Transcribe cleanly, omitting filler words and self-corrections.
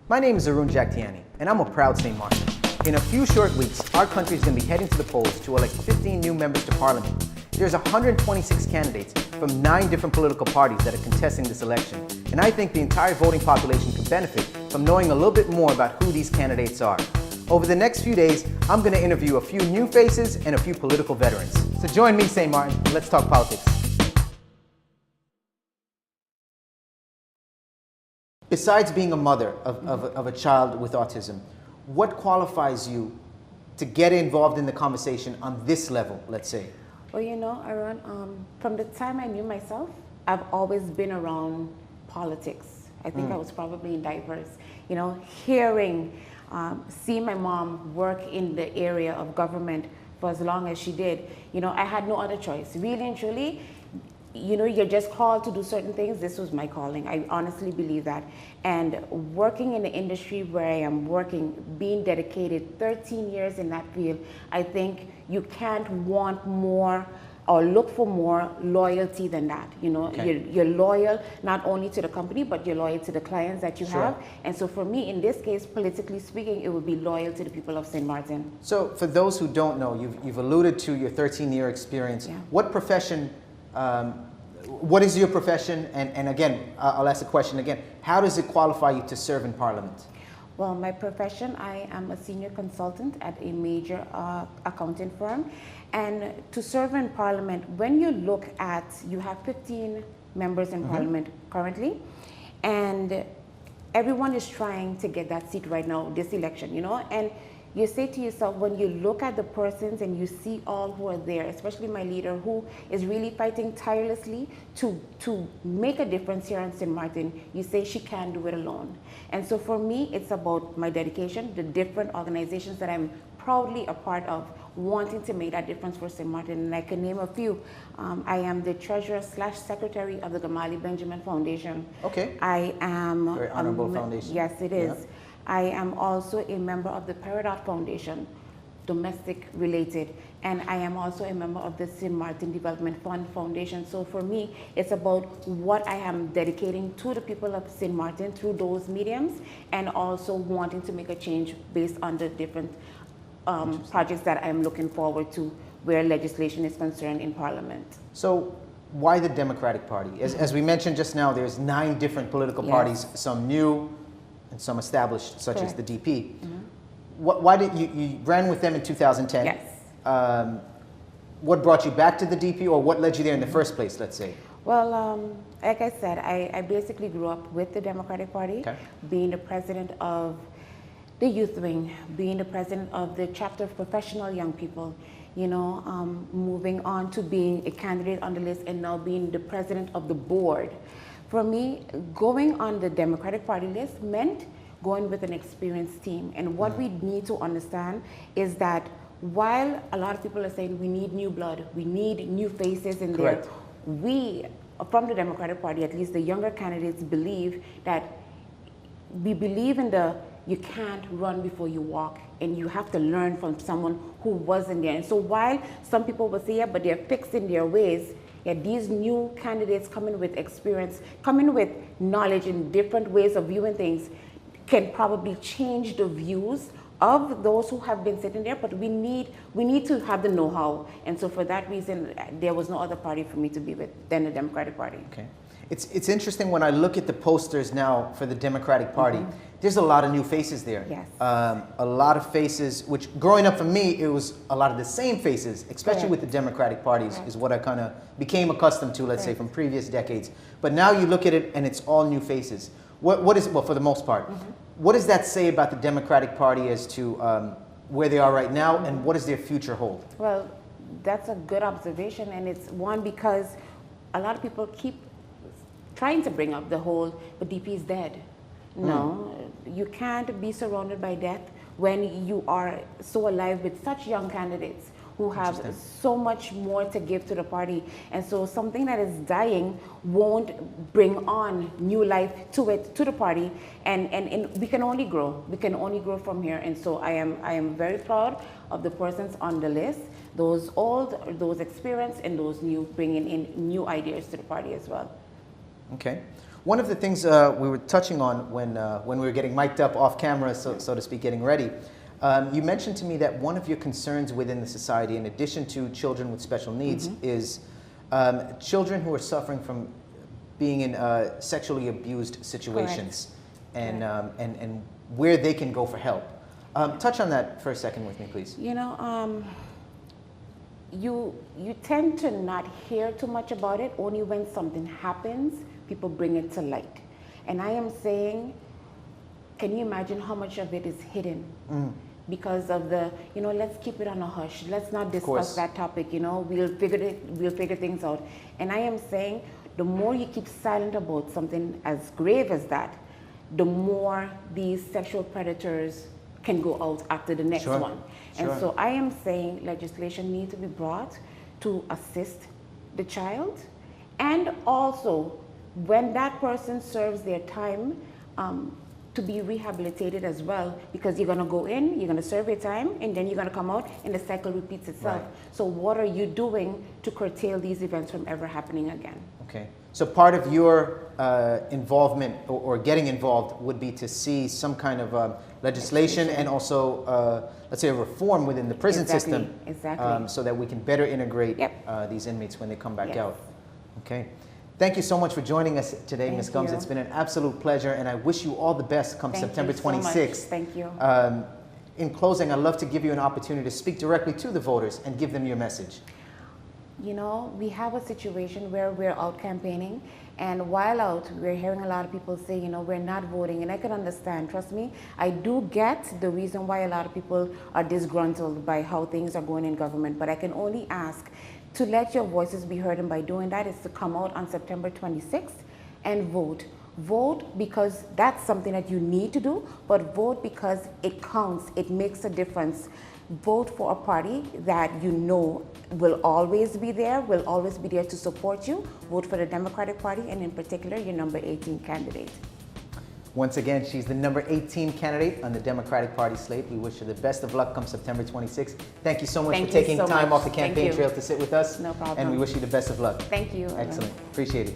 My name is Arun Jagtiani, and I'm a proud St. Martin. In a few short weeks, our country is going to be heading to the polls to elect 15 new members to Parliament. There's 126 candidates from 9 different political parties that are contesting this election, and I think the entire voting population could benefit from knowing a little bit more about who these candidates are. Over the next few days, I'm going to interview a few new faces and a few political veterans. So join me, St. Martin, and let's talk politics. Besides being a mother of a child with autism, what qualifies you to get involved in the conversation on this level, let's say? Well, you know, Aaron, from the time I knew myself, I've always been around politics. I think I was probably in diapers. You know, seeing my mom work in the area of government for as long as she did, you know, I had no other choice. Really and truly, you know, you're just called to do certain things. This was my calling. I honestly believe that. And working in the industry where I am working, being dedicated 13 years in that field, I think you can't want more or look for more loyalty than that. You know, you're loyal not only to the company, but you're loyal to the clients that you have. And so for me, in this case, politically speaking, it would be loyal to the people of St. Martin. So for those who don't know, you've alluded to your 13-year experience. What profession, what is your profession? And again, I'll ask the question again. How does it qualify you to serve in Parliament? Well, my profession, I am a senior consultant at a major accounting firm. And to serve in Parliament, when you look at, you have 15 members in Parliament currently, and everyone is trying to get that seat right now, this election, you know, and you say to yourself, when you look at the persons and you see all who are there, especially my leader who is really fighting tirelessly to make a difference here in St. Martin, you say she can't do it alone. And so for me, it's about my dedication, the different organizations that I'm proudly a part of, wanting to make that difference for St. Martin. And I can name a few. I am the treasurer/secretary of the Gamali Benjamin Foundation. Okay. I am very honorable foundation. Yes, it is. Yeah. I am also a member of the Peridot Foundation, domestic related, and I am also a member of the St. Martin Development Fund Foundation. So for me, it's about what I am dedicating to the people of St. Martin through those mediums, and also wanting to make a change based on the different projects that I'm looking forward to where legislation is concerned in Parliament. So why the Democratic Party? As we mentioned just now, there's 9 different political parties, some new and some established, such as the DP. Why did you ran with them in 2010? Yes. What brought you back to the DP, or what led you there in the first place, let's say? Well, like I said, I basically grew up with the Democratic Party, being the president of the youth wing, being the president of the chapter of professional young people, you know, moving on to being a candidate on the list and now being the president of the board. For me, going on the Democratic Party list meant going with an experienced team. And what we need to understand is that while a lot of people are saying we need new blood, we need new faces in there, we, from the Democratic Party, at least the younger candidates, believe that we believe in you can't run before you walk, and you have to learn from someone who wasn't there. And so while some people will say, yeah, but they're fixed in their ways, yeah, these new candidates coming with experience, coming with knowledge and different ways of viewing things can probably change the views of those who have been sitting there, but we need to have the know-how. And so for that reason, there was no other party for me to be with than the Democratic Party. Okay. It's interesting when I look at the posters now for the Democratic Party, there's a lot of new faces there. Yes. A lot of faces, which growing up for me, it was a lot of the same faces, especially with the Democratic parties, is what I kind of became accustomed to, let's say, from previous decades. But now you look at it and it's all new faces. What is, well, for the most part, what does that say about the Democratic Party as to where they are right now, and what does their future hold? Well, that's a good observation, and it's one because a lot of people keep trying to bring up the whole, but DP is dead. No, you can't be surrounded by death when you are so alive with such young candidates who have so much more to give to the party. And so something that is dying won't bring on new life to the party. And we can only grow. We can only grow from here. And so I am very proud of the persons on the list, those old, those experienced, and those new, bringing in new ideas to the party as well. Okay. One of the things we were touching on when we were getting mic'd up off camera, so to speak, getting ready, you mentioned to me that one of your concerns within the society, in addition to children with special needs, is children who are suffering from being in sexually abused situations, and where they can go for help. Touch on that for a second with me, please. You know, you tend to not hear too much about it. Only when something happens, people bring it to light. And I am saying, can you imagine how much of it is hidden? Because of the, you know, let's keep it on a hush. Let's not discuss that topic. You know, we'll figure things out. And I am saying, the more you keep silent about something as grave as that, the more these sexual predators can go out after the next one. And so I am saying legislation needs to be brought to assist the child, and also when that person serves their time, to be rehabilitated as well, because you're going to go in, you're going to serve your time, and then you're going to come out, and the cycle repeats itself. So what are you doing to curtail these events from ever happening again? Okay. So part of your involvement or getting involved would be to see some kind of legislation and also, let's say, a reform within the prison system, so that we can better integrate these inmates when they come back out. Okay. Thank you so much for joining us today, Ms. Gumbs. It's been an absolute pleasure, and I wish you all the best come September 26th. Thank you. In closing, I'd love to give you an opportunity to speak directly to the voters and give them your message. You know, we have a situation where we're out campaigning, and while out, we're hearing a lot of people say, you know, we're not voting, and I can understand. Trust me, I do get the reason why a lot of people are disgruntled by how things are going in government, but I can only ask to let your voices be heard, and by doing that is to come out on September 26th and vote. Vote because that's something that you need to do, but vote because it counts, it makes a difference. Vote for a party that you know will always be there to support you. Vote for the Democratic Party, and in particular, your number 18 candidate. Once again, she's the number 18 candidate on the Democratic Party slate. We wish her the best of luck come September 26th. Thank you so much for taking time off the campaign trail to sit with us. No problem. And we wish you the best of luck. Thank you. Excellent. Appreciate it.